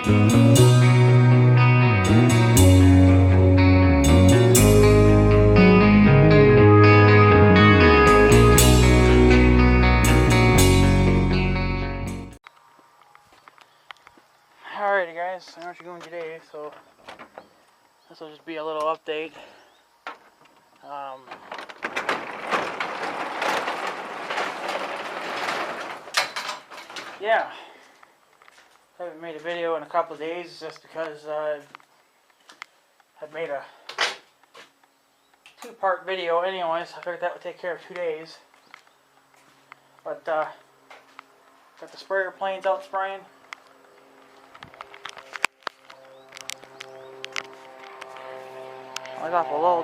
Alrighty guys, I know what you're doing today, so this will just be a little update. Yeah, I haven't made a video in a couple of days just because I had made a two-part video anyways. I figured that would take care of 2 days. But got the sprayer planes out spraying. I got below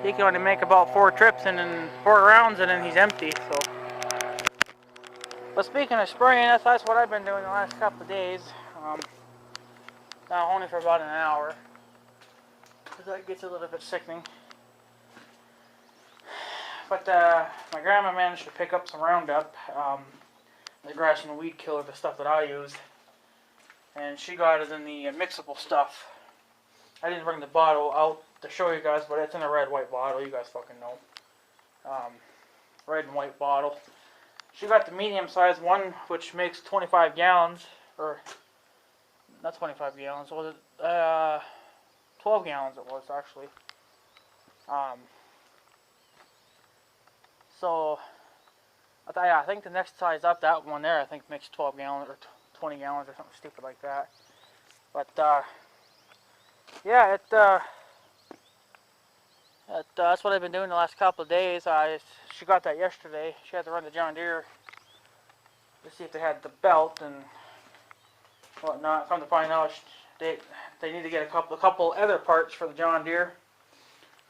too. He can only make about 4 trips and then 4 rounds and then he's empty. So, but speaking of spraying, that's what I've been doing the last couple of days. Now only for about an hour, because that gets a little bit sickening. But my grandma managed to pick up some Roundup, the grass and weed killer, the stuff that I used, and she got it in the mixable stuff. I didn't bring the bottle out to show you guys, but it's in a red-white bottle. You guys fucking know. Red and white bottle. She got the medium-sized one, which makes 25 gallons, or not 25 gallons. Was it 12 gallons? It was actually. So I think the next size up, that one there, I think makes 12 gallons or 20 gallons or something stupid like that. But yeah, that's what I've been doing the last couple of days. She got that yesterday. She had to run the John Deere to see if they had the belt and whatnot. Come to find out, they need to get a couple other parts for the John Deere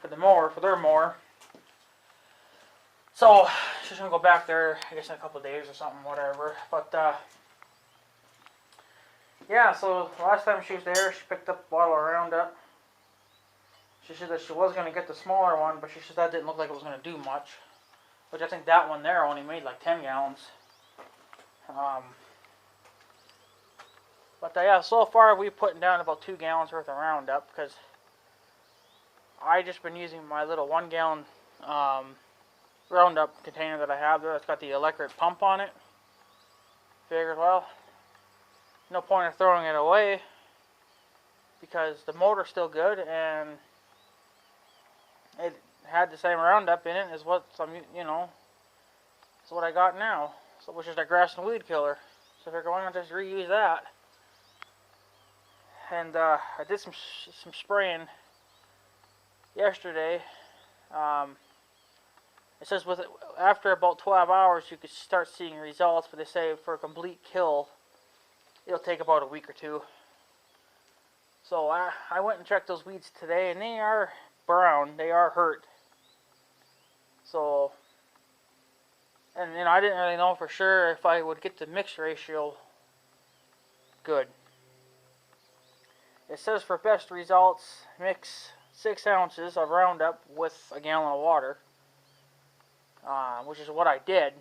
for their mower. So she's gonna go back there, I guess in a couple of days or something, whatever. But yeah, so last time she was there, she picked up a bottle of Roundup. She said that she was going to get the smaller one, but she said that didn't look like it was going to do much. Which I think that one there only made like 10 gallons. But yeah, so far we've put down about 2 gallons worth of Roundup, because I just been using my little 1 gallon Roundup container that I have there. It's got the electric pump on it. Figured, well, no point in throwing it away, because the motor's still good and it had the same Roundup in it as what what I got now. So, which is the grass and weed killer. So I figured, why not just reuse that? And I did some spraying yesterday. It says after about 12 hours you could start seeing results, but they say for a complete kill it'll take about a week or 2. So I went and checked those weeds today, and they are brown. They are hurt. So, and I didn't really know for sure if I would get the mix ratio good. It says for best results, mix 6 ounces of Roundup with a gallon of water, which is what I did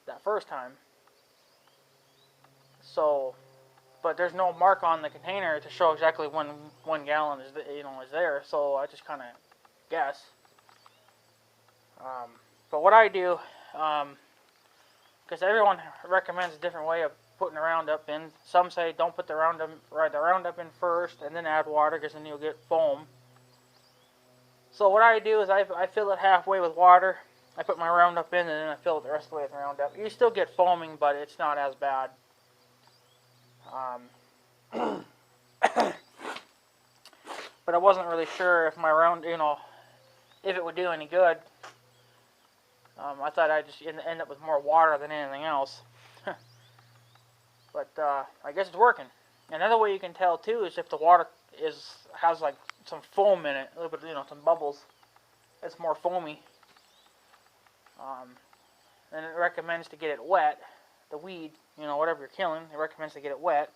that first time. So, but there's no mark on the container to show exactly when 1 gallon is there. So I just kind of guess. But what I do, because everyone recommends a different way of putting the Roundup in. Some say don't put the Roundup in first and then add water, because then you'll get foam. So what I do is I fill it halfway with water. I put my Roundup in and then I fill it the rest of the way with Roundup. You still get foaming, but it's not as bad. But I wasn't really sure if my if it would do any good. I thought I'd just end up with more water than anything else. But I guess it's working. Another way you can tell too is if the water has like some foam in it, a little bit, some bubbles. It's more foamy. And it recommends to get it wet. The weed, whatever you're killing, it recommends to get it wet.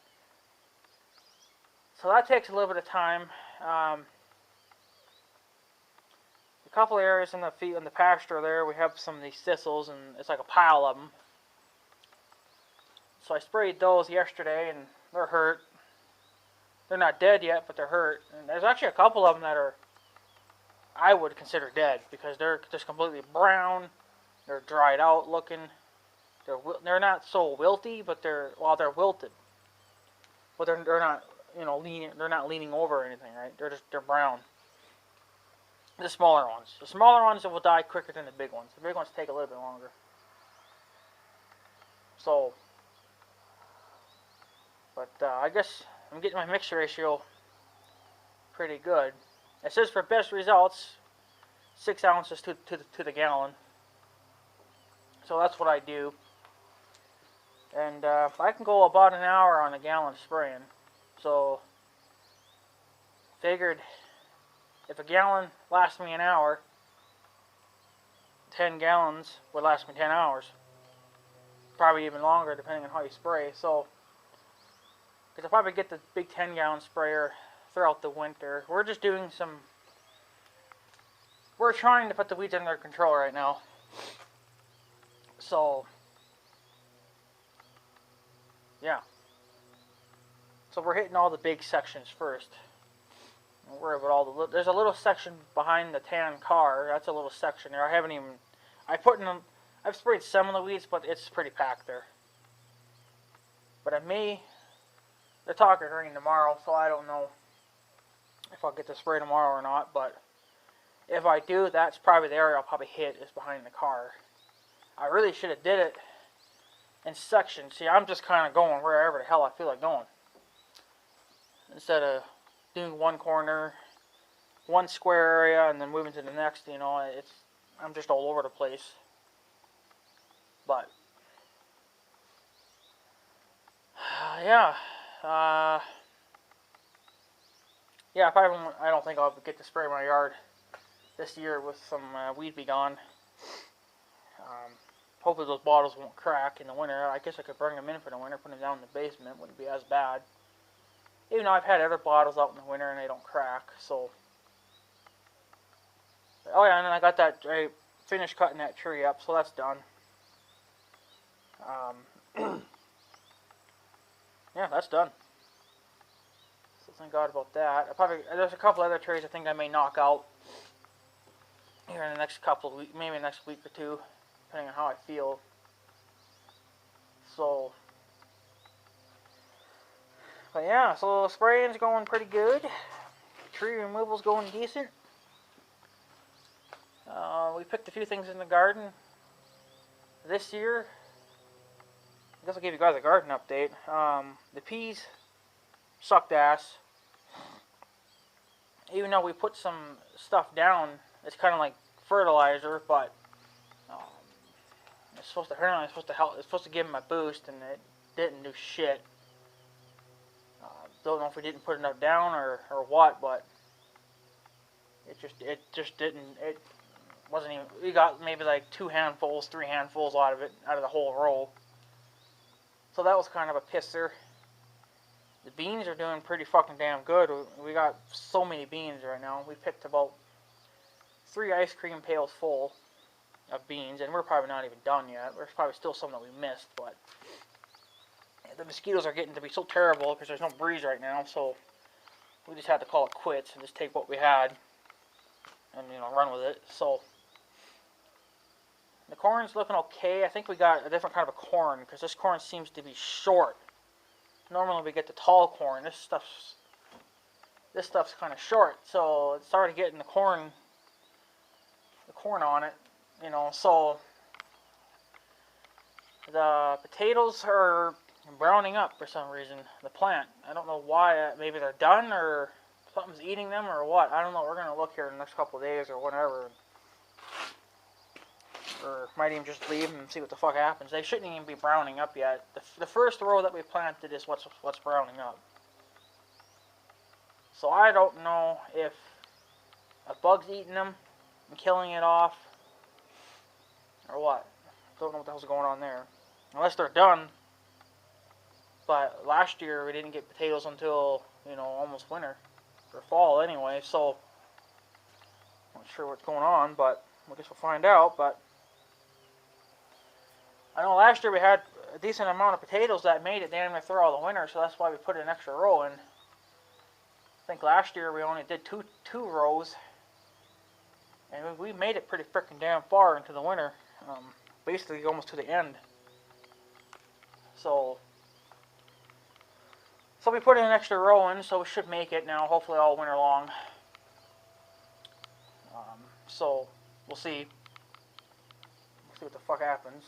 So that takes a little bit of time. A couple areas in the pasture there, we have some of these thistles, and it's like a pile of them. So I sprayed those yesterday, and they're hurt. They're not dead yet, but they're hurt. And there's actually a couple of them that are, I would consider dead, because they're just completely brown. They're dried out looking. They're not so wilty, but they're wilted, but they're not leaning. They're not leaning over or anything, right? They're brown. The smaller ones will die quicker than the big ones. The big ones take a little bit longer. So, but I guess I'm getting my mix ratio pretty good. It says for best results, 6 ounces to the gallon. So that's what I do. And I can go about an hour on a gallon spraying. So, figured if a gallon lasts me an hour, 10 gallons would last me 10 hours. Probably even longer depending on how you spray. So, because I'll probably get the big 10-gallon sprayer throughout the winter. We're just doing we're trying to put the weeds under control right now. So, yeah. So we're hitting all the big sections first. Don't worry about all the there's a little section behind the tan car. That's a little section there. I've sprayed some of the weeds, but it's pretty packed there. But they're talking rain tomorrow, so I don't know if I'll get to spray tomorrow or not. But if I do, that's probably the area I'll probably hit, is behind the car. I really should have did it in sections. See, I'm just kind of going wherever the hell I feel like going, instead of doing one corner, one square area, and then moving to the next. I'm just all over the place. But yeah, I don't think I'll get to spray my yard this year with some weed be gone. Hopefully those bottles won't crack in the winter. I guess I could bring them in for the winter, put them down in the basement. Wouldn't be as bad. Even though I've had other bottles out in the winter and they don't crack. So, oh yeah, and then I finished cutting that tree up, so that's done. Yeah, that's done. So thank God about that. There's a couple other trees I think I may knock out here in the next couple of weeks, maybe next week or two, depending on how I feel. So, but yeah, so spraying's going pretty good. Tree removal's going decent. We picked a few things in the garden this year. I guess I'll give you guys a garden update. The peas sucked ass. Even though we put some stuff down, it's kind of like fertilizer, but it's supposed to help. It's supposed to give them a boost, and it didn't do shit. Don't know if we didn't put enough down or what, but it just didn't. It wasn't even. We got maybe like 3 handfuls out of the whole row. So that was kind of a pisser. The beans are doing pretty fucking damn good. We got so many beans right now. We picked about 3 ice cream pails full of beans, and we're probably not even done yet. There's probably still some that we missed, but the mosquitoes are getting to be so terrible because there's no breeze right now, so we just had to call it quits and just take what we had and run with it. So the corn's looking okay. I think we got a different kind of a corn because this corn seems to be short. Normally we get the tall corn. This stuff's kind of short, so it started getting the corn on it, so the potatoes are browning up for some reason, the plant. I don't know why. Maybe they're done or something's eating them or what. I don't know. We're going to look here in the next couple of days or whatever. Or might even just leave them and see what the fuck happens. They shouldn't even be browning up yet. The first row that we planted is what's browning up. So I don't know if a bug's eating them and killing it off or what. Don't know what the hell's going on there. Unless they're done. But last year we didn't get potatoes until, almost winter. Or fall anyway, so not sure what's going on, but I guess we'll find out. But I know last year we had a decent amount of potatoes that made it damn near through all the winter, so that's why we put an extra row in. I think last year we only did two rows, and we made it pretty freaking damn far into the winter, basically almost to the end. So we put in an extra row in, so we should make it now, hopefully all winter long. So we'll see. We'll see what the fuck happens.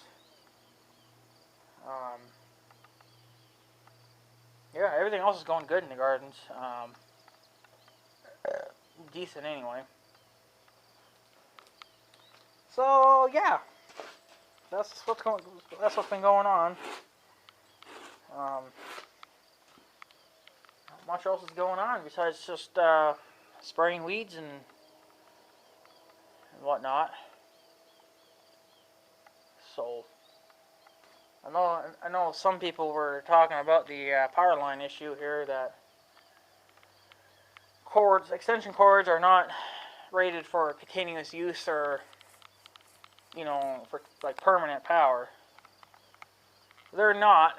Yeah, everything else is going good in the gardens. Decent anyway. So yeah, that's what's been going on. Not much else is going on besides just spraying weeds and whatnot. So I know some people were talking about the power line issue here, that extension cords are not rated for continuous use, or for like permanent power. They're not,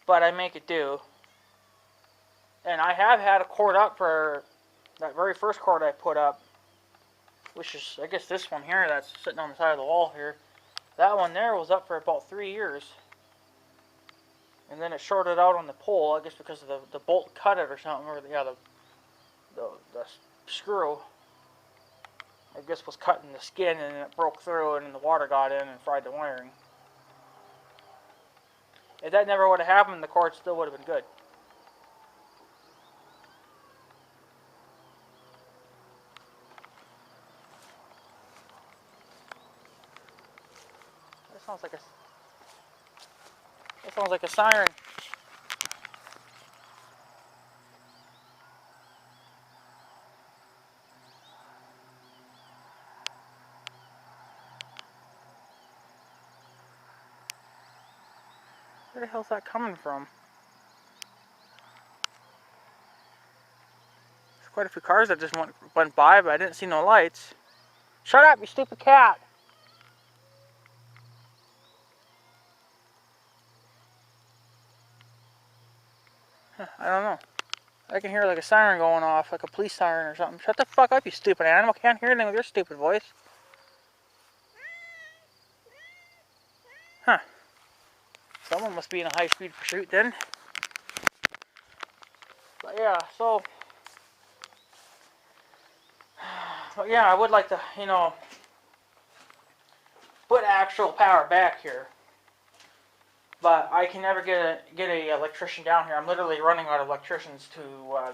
but I make it do. And I have had a cord up for that very first cord I put up, which is, I guess, this one here that's sitting on the side of the wall here. That one there was up for about 3 years. And then it shorted out on the pole, I guess because of the bolt cut it or something, or the screw, I guess, was cutting the skin, and it broke through, and the water got in and fried the wiring. If that never would have happened, the cord still would have been good. That sounds like a siren. Where the hell's that coming from? There's quite a few cars that just went by, but I didn't see no lights. Shut up, you stupid cat! I don't know. I can hear like a siren going off, like a police siren or something. Shut the fuck up, you stupid animal. Can't hear anything with your stupid voice. Huh. Someone must be in a high-speed pursuit then. But yeah, I would like to, put actual power back here. But I can never get a electrician down here. I'm literally running out of electricians to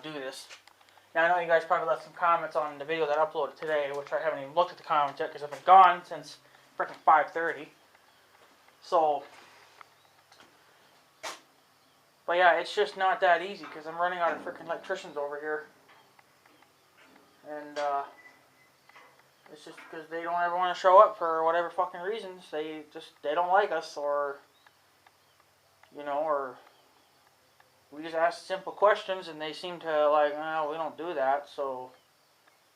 do this. Now, I know you guys probably left some comments on the video that I uploaded today, which I haven't even looked at the comments yet because I've been gone since freaking 5:30. So, but yeah, it's just not that easy because I'm running out of freaking electricians over here. And it's just because they don't ever want to show up for whatever fucking reasons. They don't like us, or or we just ask simple questions and they seem to like, no, we don't do that. So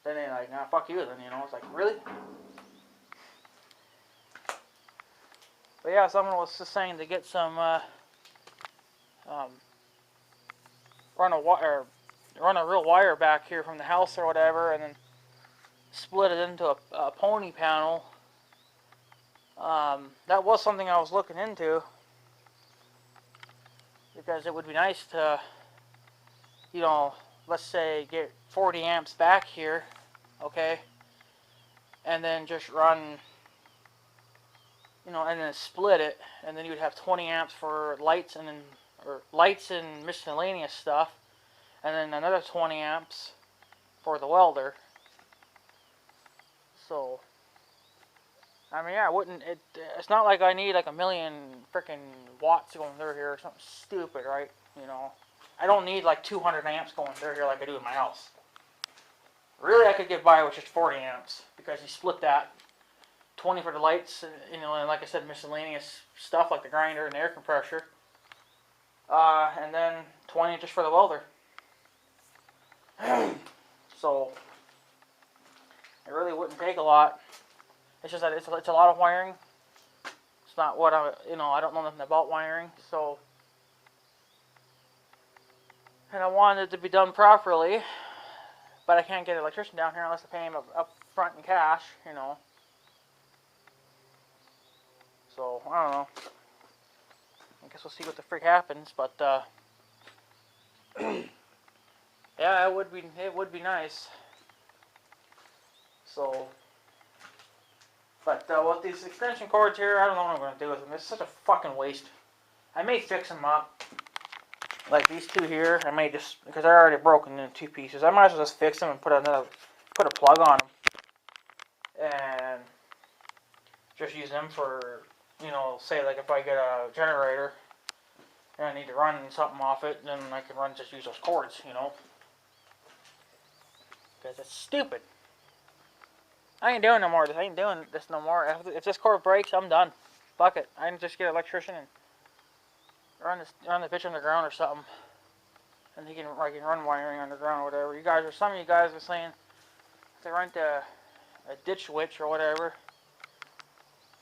then they like, nah, fuck you then, It's like, really? But yeah, someone was just saying to get some run a real wire back here from the house or whatever, and then split it into a pony panel. That was something I was looking into, because it would be nice to, let's say get 40 amps back here, okay, and then just run, and then split it, and then you would have 20 amps for lights and miscellaneous stuff, and then another 20 amps for the welder. So, I mean, yeah, it's not like I need like a million freaking watts going through here or something stupid, right? I don't need like 200 amps going through here like I do in my house. Really, I could get by with just 40 amps, because you split that 20 for the lights, and like I said, miscellaneous stuff like the grinder and the air compressor, and then 20 just for the welder. So it really wouldn't take a lot. It's just that it's a lot of wiring. It's not what I, I don't know nothing about wiring, so. And I wanted it to be done properly, but I can't get an electrician down here unless I pay him up front in cash, So, I don't know. I guess we'll see what the frick happens, but, yeah, it would be nice. So, but with these extension cords here, I don't know what I'm going to do with them. It's such a fucking waste. I may fix them up. Like these two here, I may just, because they're already broken into two pieces, I might as well just fix them and put a plug on them. And just use them for, say like if I get a generator and I need to run something off it, then I can just use those cords, Because it's stupid. I ain't doing this no more. If this cord breaks, I'm done. Fuck it. I can just get an electrician and run the bitch underground or something. And I can run wiring underground or whatever. Some of you guys are saying to rent a ditch witch or whatever.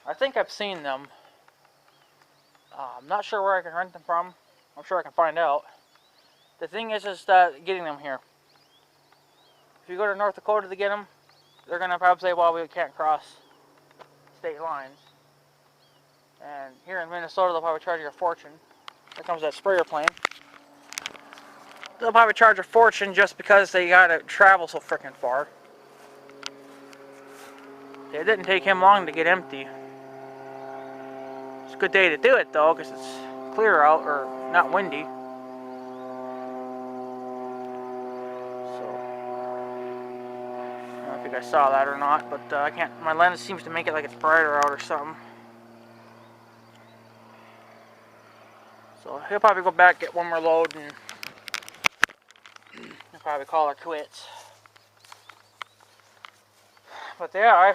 I think I've seen them. I'm not sure where I can rent them from. I'm sure I can find out. The thing is that getting them here. If you go to North Dakota to get them, they're going to probably say, well, we can't cross state lines. And here in Minnesota, they'll probably charge you a fortune. Here comes that sprayer plane. They'll probably charge a fortune just because they got to travel so freaking far. It didn't take him long to get empty. It's a good day to do it, though, because it's clear out, or not windy. I don't know if you guys saw that or not, but I can't. My lens seems to make it like it's brighter out or something. So he'll probably go back, get one more load, and he'll probably call her quits. But yeah,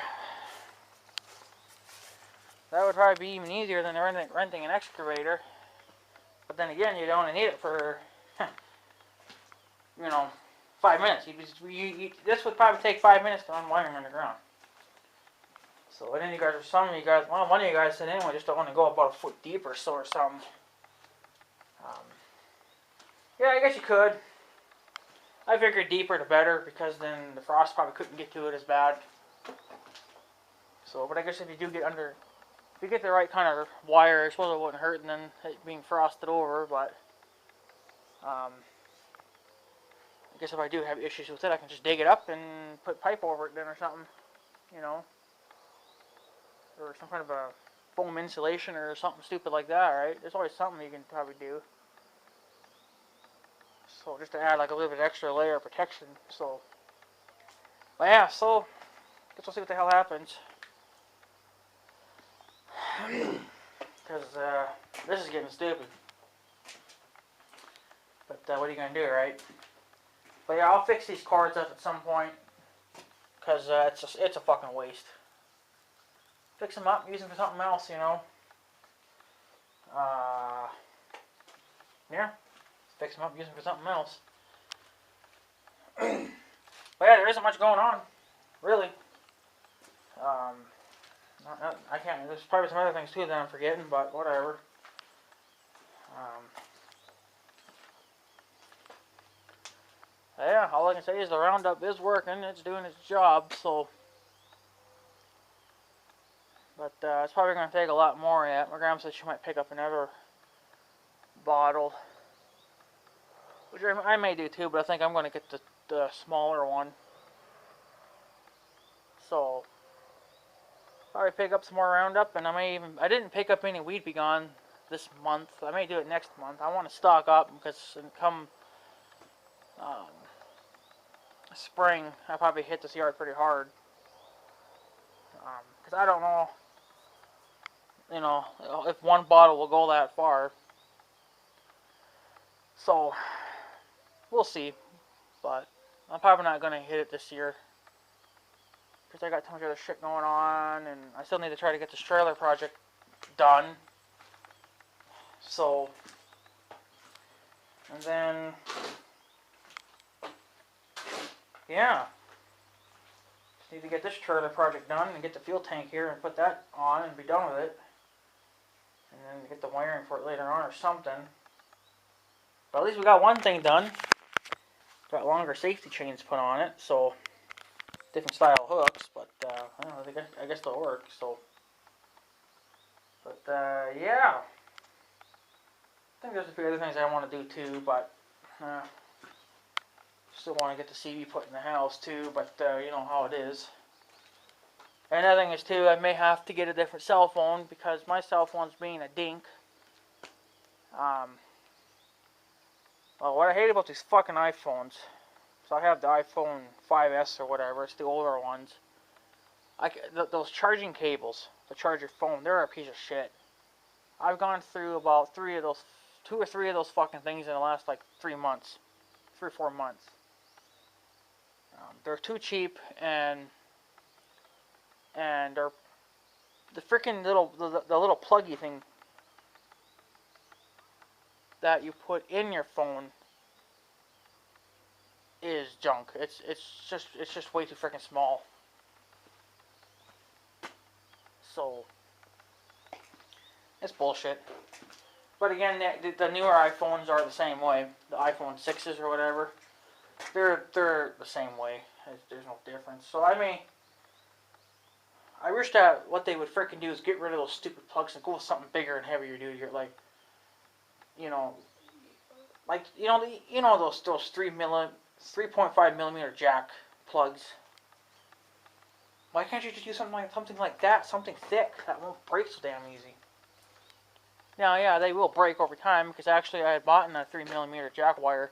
that would probably be even easier than renting an excavator. But then again, you'd only need it for 5 minutes. This would probably take 5 minutes to run wiring underground. So, and then one of you guys said anyway, just don't want to go about a foot deep or so or something. Yeah, I guess you could. I figured deeper the better, because then the frost probably couldn't get to it as bad. So, but I guess if you get the right kind of wire, I suppose it wouldn't hurt, and then it being frosted over, but I guess if I do have issues with it, I can just dig it up and put pipe over it then or something, or some kind of a foam insulation or something stupid like that, right? There's always something you can probably do. So just to add like a little bit extra layer of protection. So, but yeah, so guess we'll see what the hell happens. Because this is getting stupid. But what are you gonna do, right? But yeah, I'll fix these cords up at some point. Because it's a fucking waste. Fix them up, use them for something else, Yeah. Fix them up, use them for something else. But yeah, there isn't much going on, really. I can't. There's probably some other things too that I'm forgetting, but whatever. Yeah, all I can say is the roundup is working. It's doing its job. So, but it's probably going to take a lot more yet. My grandma said she might pick up another bottle, which I may do too, but I think I'm going to get the smaller one. So, probably pick up some more Roundup, and I didn't pick up any Weed Be Gone this month. I may do it next month. I want to stock up, because come spring, I'll probably hit this yard pretty hard. Because I don't know, if one bottle will go that far. So, we'll see. But I'm probably not going to hit it this year, because I got too much other shit going on, and I still need to try to get this trailer project done. So, and then, yeah, just need to get this trailer project done and get the fuel tank here and put that on and be done with it. and then get the wiring for it later on or something. But at least we got one thing done. Got longer safety chains put on it, so different style hooks, but I don't know, I guess they'll work. So, but yeah, I think there's a few other things I want to do too, but still want to get the CV put in the house too. But you know how it is. And another thing is too, I may have to get a different cell phone because my cell phone's being a dink. Well, what I hate about these fucking iPhones, so I have the iPhone 5S or whatever, it's the older ones. Those charging cables to charge your phone, they're a piece of shit. I've gone through about 2 or 3 of those fucking things in the last like 3 months, 3 or 4 months. They're too cheap, and they're the freaking the little pluggy thing that you put in your phone is junk. It's just way too freaking small. So it's bullshit. But again, the newer iPhones are the same way. The iPhone 6s or whatever, they're the same way. There's no difference. So I wish that what they would freaking do is get rid of those stupid plugs and go with something bigger and heavier, dude. You're like, you know, those 3.5 millimeter jack plugs. Why can't you just use something like that, something thick that won't break so damn easy? Now, yeah, they will break over time because actually I had bought a 3 millimeter jack wire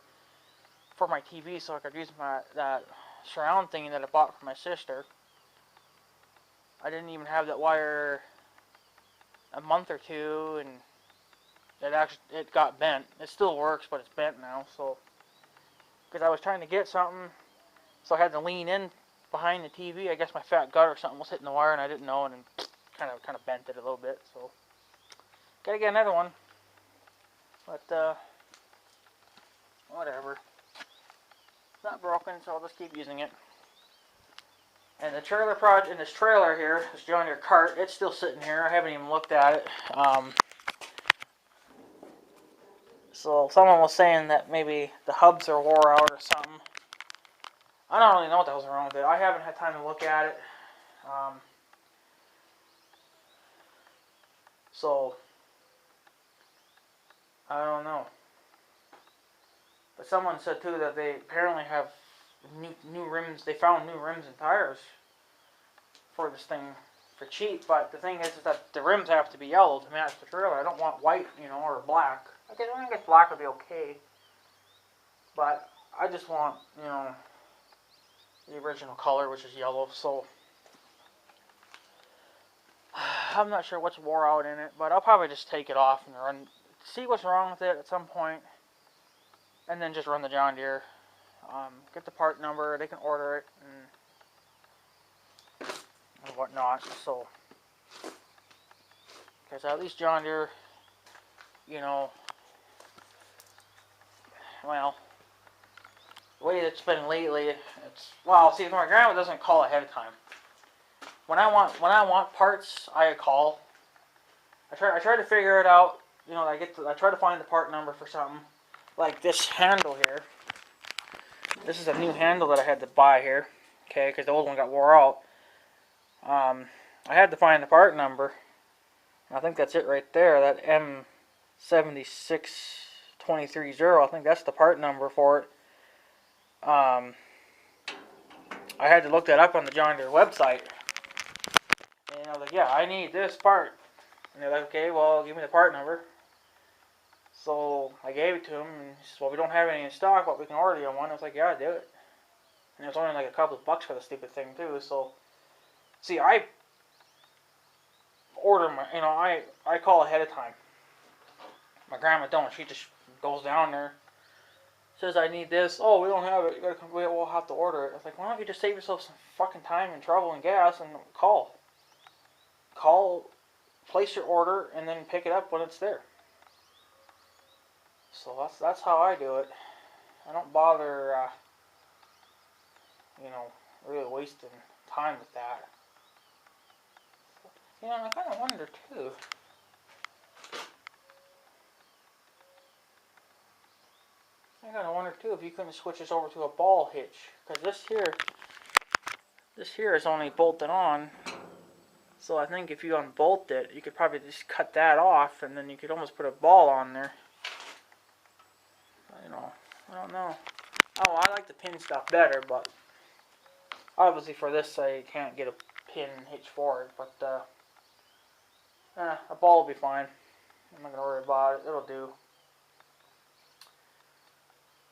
for my TV so I could use that surround thing that I bought for my sister. I didn't even have that wire a month or two, and it got bent. It still works, but it's bent now. So, because I was trying to get something, so I had to lean in behind the TV. I guess my fat gut or something was hitting the wire, and I didn't know, and kind of bent it a little bit. So, gotta get another one. But whatever. It's not broken, so I'll just keep using it. And the trailer project, in this trailer here, this John Deere cart, it's still sitting here. I haven't even looked at it. So someone was saying that maybe the hubs are wore out or something. I don't really know what the hell's wrong with it. I haven't had time to look at it. So I don't know. But someone said too that they apparently have new rims. They found new rims and tires for this thing for cheap. But the thing is that the rims have to be yellow to match the trailer. I don't want white, or black. I guess black would be okay. But I just want, the original color, which is yellow. So I'm not sure what's wore out in it, but I'll probably just take it off and see what's wrong with it at some point. And then just run the John Deere. Get the part number. They can order it and whatnot. So, because at least John Deere, well, the way it's been lately, see, my grandma doesn't call ahead of time. When I want parts, I call. I try to figure it out. I try to find the part number for something. Like this handle here. This is a new handle that I had to buy here, okay, because the old one got wore out. I had to find the part number. And I think that's it right there, that M76230. I think that's the part number for it. I had to look that up on the John Deere website. And I was like, yeah, I need this part. And they're like, okay, well, give me the part number. So I gave it to him, and he says, well, we don't have any in stock, but we can order you one. I was like, yeah, do it. And it was only like a couple of bucks for the stupid thing, too. So, see, I order I call ahead of time. My grandma don't. She just goes down there, says, I need this. Oh, we don't have it. We'll have to order it. I was like, why don't you just save yourself some fucking time and trouble and gas and call. Place your order, and then pick it up when it's there. So that's how I do it. I don't bother, really wasting time with that. I kind of wonder too. wonder too if you couldn't switch this over to a ball hitch, because this here is only bolted on. So I think if you unbolt it, you could probably just cut that off, and then you could almost put a ball on there. You know, I don't know. Oh, I like the pin stuff better, but obviously for this I can't get a pin hitch for it. But a ball will be fine. I'm not gonna worry about it. It'll do.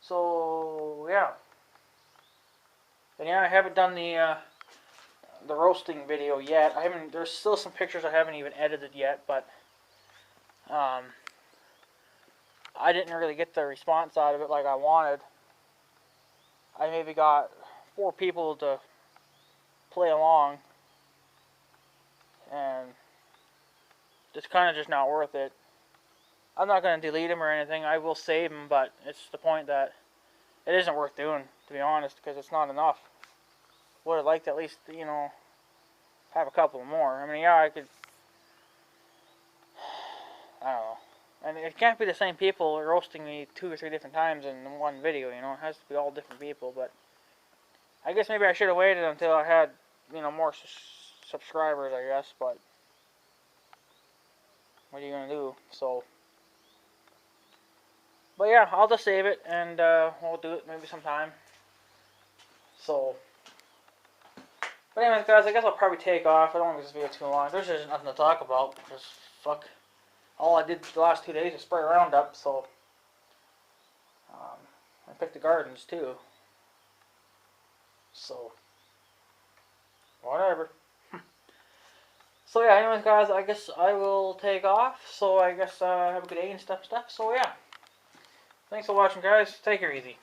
So yeah. And yeah, I haven't done the roasting video yet. I haven't. There's still some pictures I haven't even edited yet, but I didn't really get the response out of it like I wanted. I maybe got 4 people to play along, and it's kind of just not worth it. I'm not going to delete them or anything. I will save them, but it's the point that it isn't worth doing, to be honest, because it's not enough. Would have liked to at least, you know, have a couple more. I mean, yeah, I could, I don't know. And it can't be the same people roasting me 2 or 3 different times in one video, you know. It has to be all different people, but I guess maybe I should have waited until I had, you know, more subscribers, I guess, but what are you going to do? So, but yeah, I'll just save it, and we'll do it maybe sometime. So, but anyways, guys, I guess I'll probably take off. I don't want to make this video too long. There's just nothing to talk about, because fuck. All I did the last 2 days was spray roundup, so I picked the gardens too. So, whatever. So yeah, anyways, guys, I guess I will take off. So I guess have a good day and stuff. So yeah, thanks for watching, guys. Take it easy.